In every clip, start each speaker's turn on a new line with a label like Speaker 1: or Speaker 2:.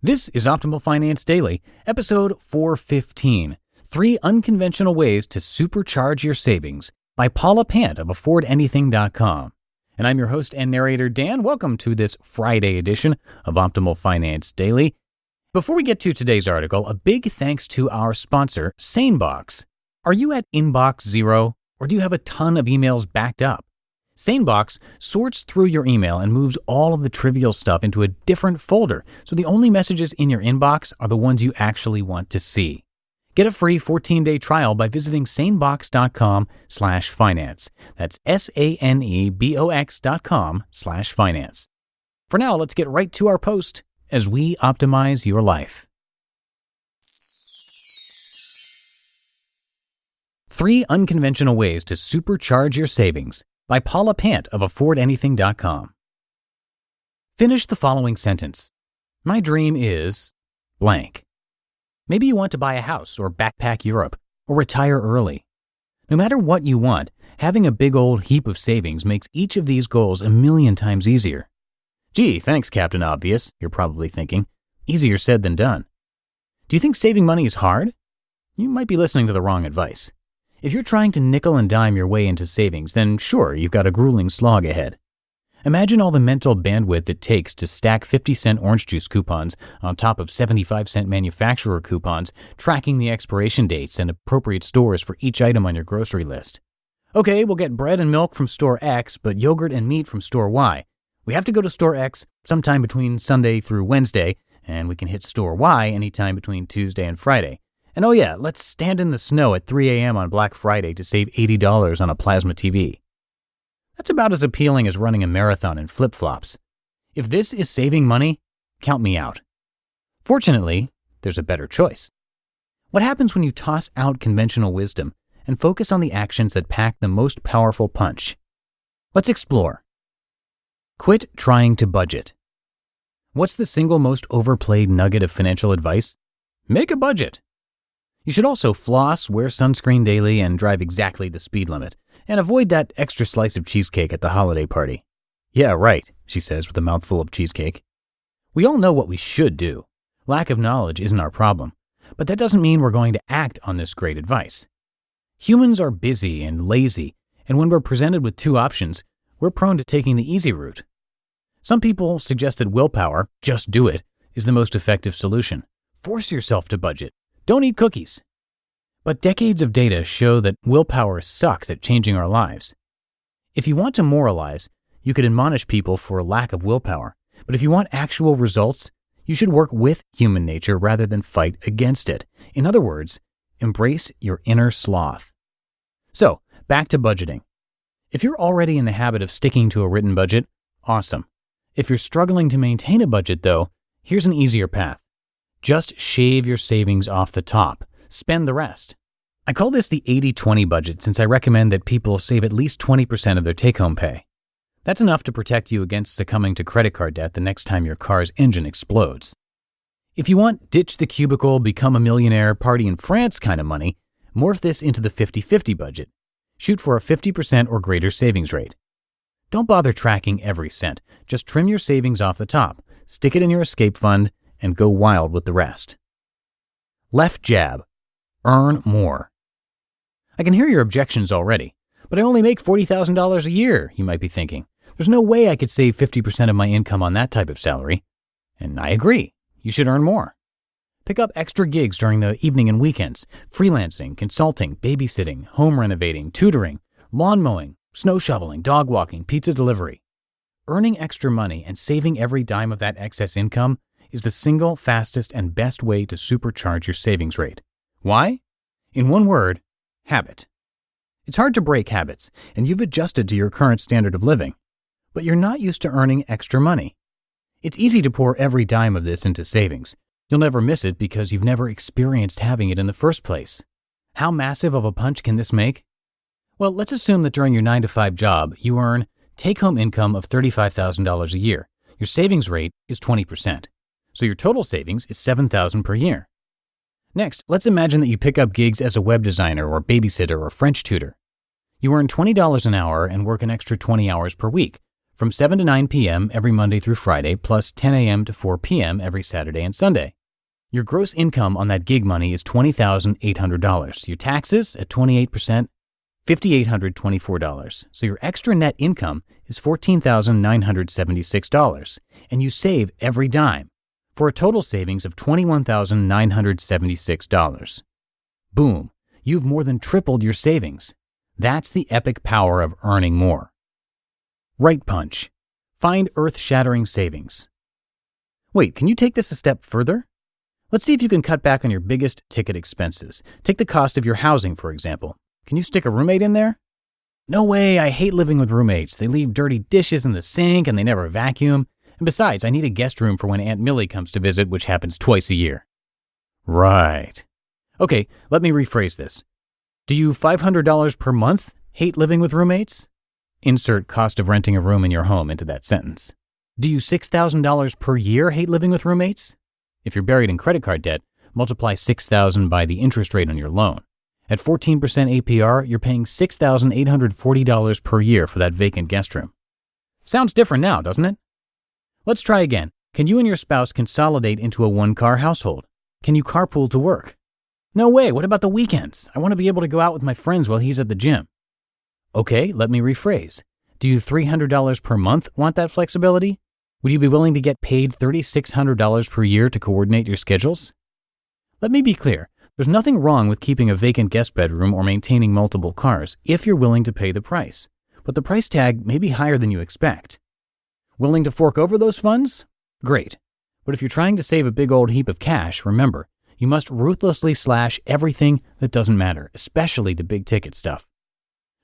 Speaker 1: This is Optimal Finance Daily, episode 415, 3 Unconventional Ways to Supercharge Your Savings by Paula Pant of AffordAnything.com. And I'm your host and narrator, Dan. Welcome to this Friday edition of Optimal Finance Daily. Before we get to today's article, a big thanks to our sponsor, SaneBox. Are you at inbox zero, or do you have a ton of emails backed up? SaneBox sorts through your email and moves all of the trivial stuff into a different folder, so the only messages in your inbox are the ones you actually want to see. Get a free 14-day trial by visiting sanebox.com/finance. That's sanebox.com/finance. For now, let's get right to our post as we optimize your life. 3 Unconventional Ways to Supercharge Your Savings by Paula Pant of AffordAnything.com. Finish the following sentence. My dream is blank. Maybe you want to buy a house or backpack Europe or retire early. No matter what you want, having a big old heap of savings makes each of these goals a million times easier. Gee, thanks, Captain Obvious, you're probably thinking. Easier said than done. Do you think saving money is hard? You might be listening to the wrong advice. If you're trying to nickel and dime your way into savings, then sure, you've got a grueling slog ahead. Imagine all the mental bandwidth it takes to stack 50-cent orange juice coupons on top of 75-cent manufacturer coupons, tracking the expiration dates and appropriate stores for each item on your grocery list. Okay, we'll get bread and milk from store X, but yogurt and meat from store Y. We have to go to store X sometime between Sunday through Wednesday, and we can hit store Y anytime between Tuesday and Friday. And oh yeah, let's stand in the snow at 3 a.m. on Black Friday to save $80 on a plasma TV. That's about as appealing as running a marathon in flip-flops. If this is saving money, count me out. Fortunately, there's a better choice. What happens when you toss out conventional wisdom and focus on the actions that pack the most powerful punch? Let's explore. Quit trying to budget. What's the single most overplayed nugget of financial advice? Make a budget. You should also floss, wear sunscreen daily, and drive exactly the speed limit, and avoid that extra slice of cheesecake at the holiday party. Yeah, right, she says with a mouthful of cheesecake. We all know what we should do. Lack of knowledge isn't our problem, but that doesn't mean we're going to act on this great advice. Humans are busy and lazy, and when we're presented with 2 options, we're prone to taking the easy route. Some people suggest that willpower, just do it, is the most effective solution. Force yourself to budget. Don't eat cookies. But decades of data show that willpower sucks at changing our lives. If you want to moralize, you could admonish people for lack of willpower. But if you want actual results, you should work with human nature rather than fight against it. In other words, embrace your inner sloth. So, back to budgeting. If you're already in the habit of sticking to a written budget, awesome. If you're struggling to maintain a budget, though, here's an easier path. Just shave your savings off the top. Spend the rest. I call this the 80-20 budget since I recommend that people save at least 20% of their take-home pay. That's enough to protect you against succumbing to credit card debt the next time your car's engine explodes. If you want ditch the cubicle, become a millionaire, party in France kind of money, morph this into the 50-50 budget. Shoot for a 50% or greater savings rate. Don't bother tracking every cent. Just trim your savings off the top, stick it in your escape fund, and go wild with the rest. Left jab. Earn more. I can hear your objections already, but I only make $40,000 a year, you might be thinking. There's no way I could save 50% of my income on that type of salary. And I agree. You should earn more. Pick up extra gigs during the evening and weekends, freelancing, consulting, babysitting, home renovating, tutoring, lawn mowing, snow shoveling, dog walking, pizza delivery. Earning extra money and saving every dime of that excess income is the single fastest and best way to supercharge your savings rate. Why? In one word, habit. It's hard to break habits, and you've adjusted to your current standard of living, but you're not used to earning extra money. It's easy to pour every dime of this into savings. You'll never miss it because you've never experienced having it in the first place. How massive of a punch can this make? Well, let's assume that during your 9-to-5 job, you earn take-home income of $35,000 a year. Your savings rate is 20%. So your total savings is $7,000 per year. Next, let's imagine that you pick up gigs as a web designer or babysitter or French tutor. You earn $20 an hour and work an extra 20 hours per week from 7 to 9 p.m. every Monday through Friday, plus 10 a.m. to 4 p.m. every Saturday and Sunday. Your gross income on that gig money is $20,800. Your taxes at 28%, $5,824. So your extra net income is $14,976, and you save every dime for a total savings of $21,976. Boom, you've more than tripled your savings. That's the epic power of earning more. Right punch. Find earth-shattering savings. Wait, can you take this a step further? Let's see if you can cut back on your biggest ticket expenses. Take the cost of your housing, for example. Can you stick a roommate in there? No way, I hate living with roommates. They leave dirty dishes in the sink and they never vacuum. And besides, I need a guest room for when Aunt Millie comes to visit, which happens twice a year. Right. Okay, let me rephrase this. Do you $500 per month hate living with roommates? Insert cost of renting a room in your home into that sentence. Do you $6,000 per year hate living with roommates? If you're buried in credit card debt, multiply $6,000 by the interest rate on your loan. At 14% APR, you're paying $6,840 per year for that vacant guest room. Sounds different now, doesn't it? Let's try again. Can you and your spouse consolidate into a one-car household? Can you carpool to work? No way, what about the weekends? I want to be able to go out with my friends while he's at the gym. Okay, let me rephrase. Do you $300 per month want that flexibility? Would you be willing to get paid $3,600 per year to coordinate your schedules? Let me be clear. There's nothing wrong with keeping a vacant guest bedroom or maintaining multiple cars if you're willing to pay the price. But the price tag may be higher than you expect. Willing to fork over those funds? Great. But if you're trying to save a big old heap of cash, remember, you must ruthlessly slash everything that doesn't matter, especially the big ticket stuff.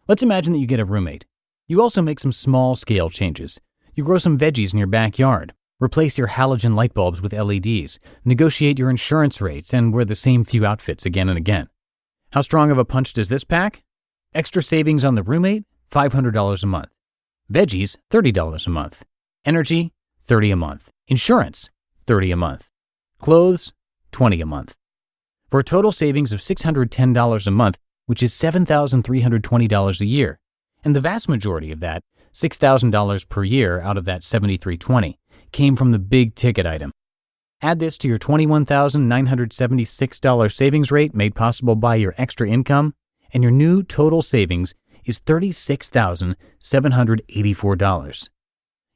Speaker 1: Let's imagine that you get a roommate. You also make some small-scale changes. You grow some veggies in your backyard, replace your halogen light bulbs with LEDs, negotiate your insurance rates, and wear the same few outfits again and again. How strong of a punch does this pack? Extra savings on the roommate, $500 a month. Veggies, $30 a month. Energy, $30 a month. Insurance, $30 a month. Clothes, $20 a month. For a total savings of $610 a month, which is $7,320 a year. And the vast majority of that, $6,000 per year out of that $7,320, came from the big ticket item. Add this to your $21,976 savings rate made possible by your extra income, and your new total savings is $36,784.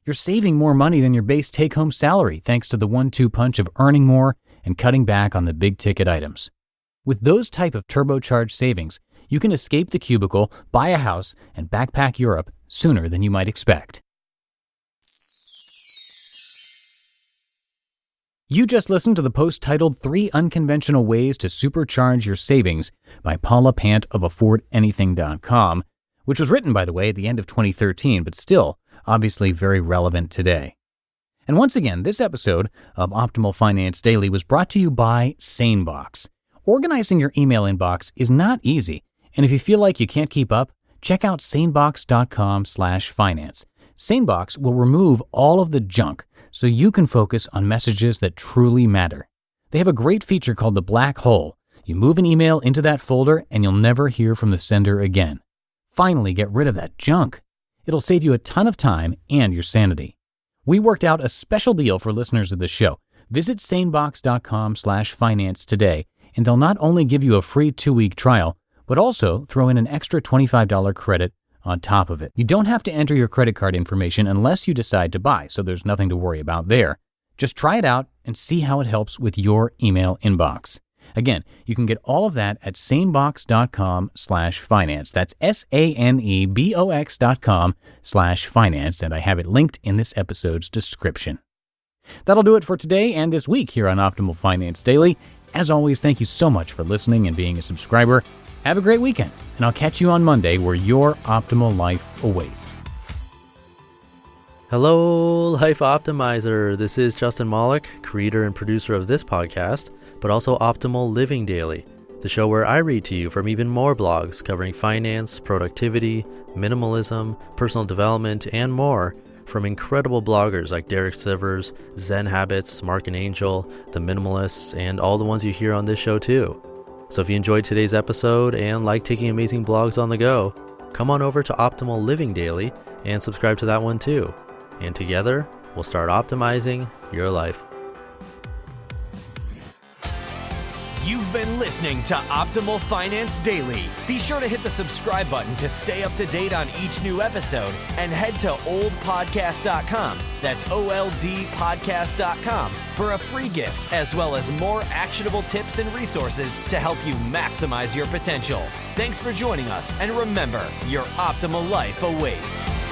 Speaker 1: You're saving more money than your base take-home salary thanks to the 1-2 punch of earning more and cutting back on the big ticket items. With those type of turbocharged savings, you can escape the cubicle, buy a house, and backpack Europe sooner than you might expect. You just listened to the post titled 3 Unconventional Ways to Supercharge Your Savings by Paula Pant of AffordAnything.com, which was written, by the way, at the end of 2013, but still obviously very relevant today. And once again, this episode of Optimal Finance Daily was brought to you by SaneBox. Organizing your email inbox is not easy, and if you feel like you can't keep up, check out sanebox.com/finance. SaneBox will remove all of the junk so you can focus on messages that truly matter. They have a great feature called the black hole. You move an email into that folder and you'll never hear from the sender again. Finally, get rid of that junk. It'll save you a ton of time and your sanity. We worked out a special deal for listeners of the show. Visit sanebox.com/finance today, and they'll not only give you a free 2-week trial, but also throw in an extra $25 credit on top of it. You don't have to enter your credit card information unless you decide to buy, so there's nothing to worry about there. Just try it out and see how it helps with your email inbox. Again, you can get all of that at sanebox.com/finance. That's sanebox.com/finance, and I have it linked in this episode's description. That'll do it for today and this week here on Optimal Finance Daily. As always, thank you so much for listening and being a subscriber. Have a great weekend, and I'll catch you on Monday where your optimal life awaits.
Speaker 2: Hello, Life Optimizer. This is Justin Malik, creator and producer of this podcast, but also Optimal Living Daily, the show where I read to you from even more blogs covering finance, productivity, minimalism, personal development, and more from incredible bloggers like Derek Sivers, Zen Habits, Mark and Angel, The Minimalists, and all the ones you hear on this show too. So if you enjoyed today's episode and like taking amazing blogs on the go, come on over to Optimal Living Daily and subscribe to that one too. and together we'll start optimizing your life.
Speaker 3: You've been listening to Optimal Finance Daily. Be sure to hit the subscribe button to stay up to date on each new episode and head to oldpodcast.com. That's OLDpodcast.com for a free gift as well as more actionable tips and resources to help you maximize your potential. Thanks for joining us, and remember, your optimal life awaits.